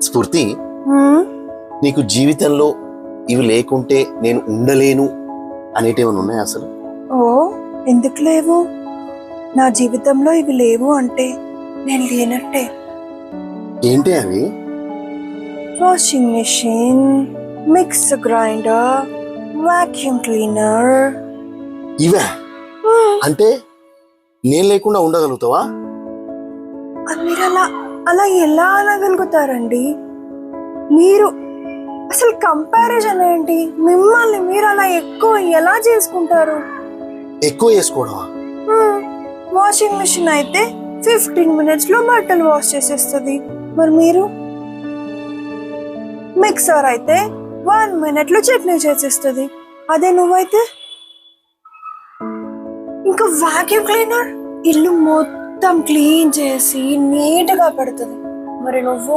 స్ఫూర్తి, హ్మ్? నీకు జీవితంలో ఇవి లేకుంటే నేను ఉండలేను అనేటివన్నీ ఉన్నాయా అసలు? ఓ, ఎందుకు లేవు? నా జీవితంలో ఇవి లేవు అంటే నేను లేనట్టే. ఏంటి అవి? Washing machine, mixer grinder, vacuum cleaner. ఇవే అంటే నేను లేకుండా ఉండగలుగుతావా? మీరు అలా అలా ఎలా అనగలుగుతారండి? మీరు అసలు కంపారిజన్ ఏంటి? మిమ్మల్ని మీరు అలా ఎక్కువ ఎలా చేసుకుంటారు? ఎక్కువ చేసుకోవడమా? వాషింగ్ మిషన్ అయితే 15 minutes లో బట్టలు వాష్ చేసేస్తుంది. మరి మీరు? మిక్సర్ అయితే 1 minute లో చట్నీ చేసేస్తుంది. అదే నువ్వైతే ఇంకా వాక్యూమ్ క్లీనర్ ఇల్లు మొత్తం క్లీన్ చేసి నీట్గా పెడుతుంది. మరి నువ్వు